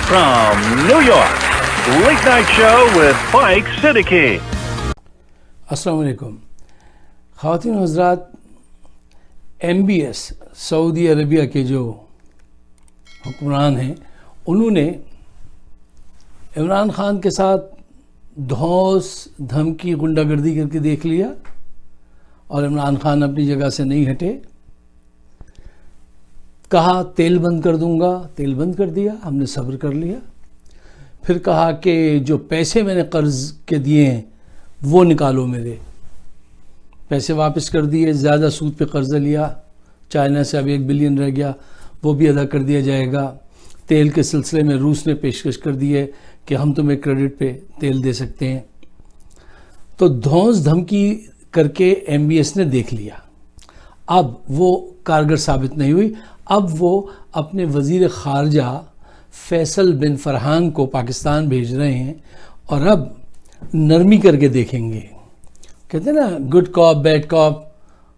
from New York, Late Night Show with Mike Siddiqui. अस्सलाम वालेकुम ख़वातीन व हज़रात। MBS सऊदी अरबिया के जो हुक्मरान हैं उन्होंने इमरान खान के साथ धौंस धमकी गुंडागर्दी करके देख लिया और इमरान खान अपनी जगह से नहीं हटे। कहा तेल बंद कर दूंगा, तेल बंद कर दिया, हमने सब्र कर लिया। फिर कहा कि जो पैसे मैंने कर्ज के दिए हैं वो निकालो, मेरे पैसे वापस कर दिए। ज़्यादा सूद पे कर्जा लिया चाइना से, अब 1 बिलियन रह गया, वो भी अदा कर दिया जाएगा। तेल के सिलसिले में रूस ने पेशकश कर दी है कि हम तुम्हें क्रेडिट पे तेल दे सकते हैं। तो धौंस धमकी करके MBS ने देख लिया। अब वो कारगर साबित नहीं हुई। अब वो अपने वज़ीर ख़ारजा फैसल बिन फरहान को पाकिस्तान भेज रहे हैं और अब नरमी करके देखेंगे। कहते हैं ना गुड कॉप बैड कॉप,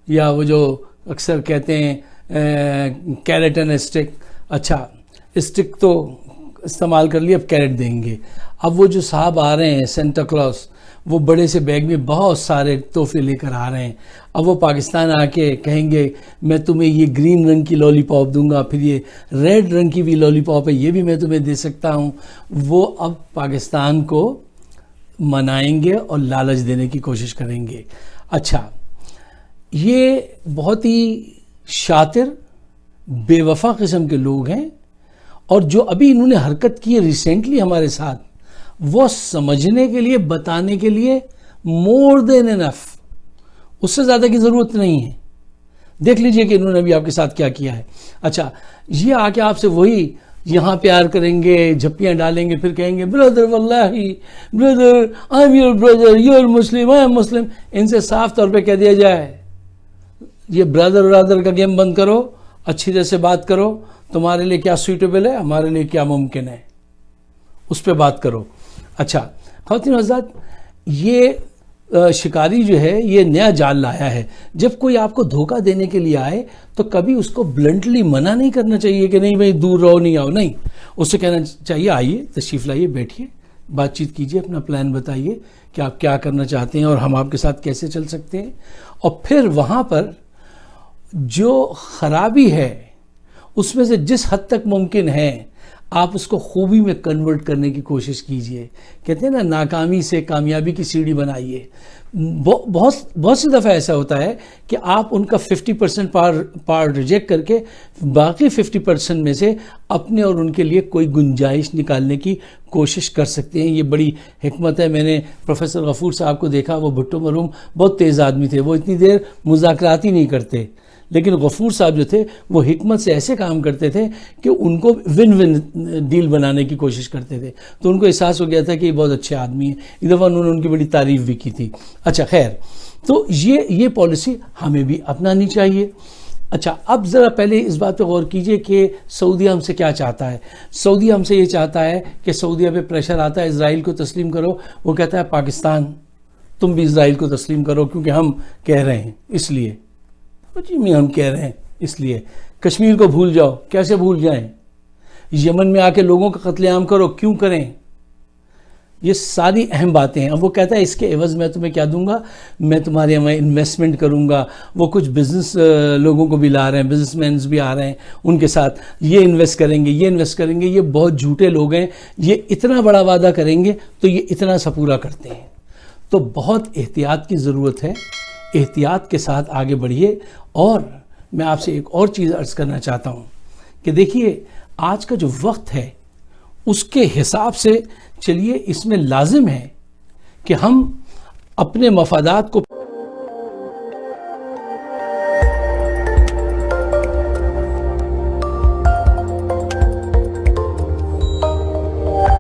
या वो जो अक्सर कहते हैं कैरेट एंड स्टिक। अच्छा, स्टिक तो इस्तेमाल कर लिया, अब कैरेट देंगे। अब वो जो साहब आ रहे हैं सेंटा क्लॉस, वो बड़े से बैग में बहुत सारे तोहफे लेकर आ रहे हैं। अब वो पाकिस्तान आके कहेंगे मैं तुम्हें ये ग्रीन रंग की लॉलीपॉप दूंगा, फिर ये रेड रंग की भी लॉलीपॉप है, ये भी मैं तुम्हें दे सकता हूँ। वो अब पाकिस्तान को मनाएंगे और लालच देने की कोशिश करेंगे। अच्छा, ये बहुत ही शातिर बेवफा किस्म के लोग हैं और जो अभी इन्होंने हरकत की है रिसेंटली हमारे साथ, वो समझने के लिए, बताने के लिए मोर देन इनफ, उससे ज़्यादा की ज़रूरत नहीं है। देख लीजिए कि इन्होंने अभी आपके साथ क्या किया है। अच्छा, ये आके आपसे वही यहाँ प्यार करेंगे, झप्पियाँ डालेंगे, फिर कहेंगे ब्रदर वल्लाही brother I am your brother, you are Muslim, I am Muslim. इनसे साफ तौर पे कह दिया जाए ये ब्रदर का गेम बंद करो, अच्छी तरह से बात करो, तुम्हारे लिए क्या सूटेबल है, हमारे लिए क्या मुमकिन है, उस पर बात करो। अच्छा ख़वातीन हज़रात, ये शिकारी जो है ये नया जाल लाया है। जब कोई आपको धोखा देने के लिए आए तो कभी उसको ब्लंटली मना नहीं करना चाहिए कि नहीं भाई दूर रहो, नहीं आओ, नहीं। उससे कहना चाहिए आइए, तशरीफ़ लाइए, बैठिए, बातचीत कीजिए, अपना प्लान बताइए कि आप क्या करना चाहते हैं और हम आपके साथ कैसे चल सकते हैं। और फिर वहाँ पर जो ख़राबी है उसमें से जिस हद तक मुमकिन है आप उसको खूबी में कन्वर्ट करने की कोशिश कीजिए। कहते हैं ना नाकामी से कामयाबी की सीढ़ी बनाइए। बहुत सी दफ़ा ऐसा होता है कि आप उनका 50% पार्ट रिजेक्ट करके बाकी 50% में से अपने और उनके लिए कोई गुंजाइश निकालने की कोशिश कर सकते हैं। ये बड़ी हिकमत है। मैंने प्रोफेसर गफूर साहब को देखा, वो भुट्टो मरूम बहुत तेज़ आदमी थे, वो इतनी देर मुज़ाकरात ही नहीं करते, लेकिन गफूर साहब जो थे वो हिकमत से ऐसे काम करते थे कि उनको विन विन डील बनाने की कोशिश करते थे। तो उनको एहसास हो गया था कि ये बहुत अच्छे आदमी हैं। एक दफ़ा उन्होंने उनकी बड़ी तारीफ़ भी की थी। अच्छा खैर, तो ये पॉलिसी हमें भी अपनानी चाहिए। अच्छा, अब ज़रा पहले इस बात पर गौर कीजिए कि सऊदीया हमसे क्या चाहता है। सऊदीया हमसे ये चाहता है कि सऊदीया पे प्रेशर आता है इज़राइल को तस्लीम करो। वो कहता है पाकिस्तान तुम भी इज़राइल को तस्लीम करो क्योंकि हम कह रहे हैं इसलिए। जी में हम कह रहे हैं इसलिए। कश्मीर को भूल जाओ, कैसे भूल जाएं। यमन में आके लोगों का कत्लेआम करो, क्यों करें। ये सारी अहम बातें हैं। अब वो कहता है इसके एवज़ मैं तुम्हें क्या दूंगा, मैं तुम्हारे यहाँ इन्वेस्टमेंट करूंगा। वो कुछ बिजनेस लोगों को भी ला रहे हैं, बिजनेसमैन भी आ रहे हैं, उनके साथ ये इन्वेस्ट करेंगे, ये इन्वेस्ट करेंगे। ये बहुत झूठे लोग हैं। ये इतना बड़ा वादा करेंगे तो ये इतना सा पूरा करते हैं। तो बहुत एहतियात की ज़रूरत है। एहतियात के साथ आगे बढ़िए। और मैं आपसे एक और चीज़ अर्ज़ करना चाहता हूँ कि देखिए आज का जो वक्त है उसके हिसाब से चलिए। इसमें लाजिम है कि हम अपने मफादात को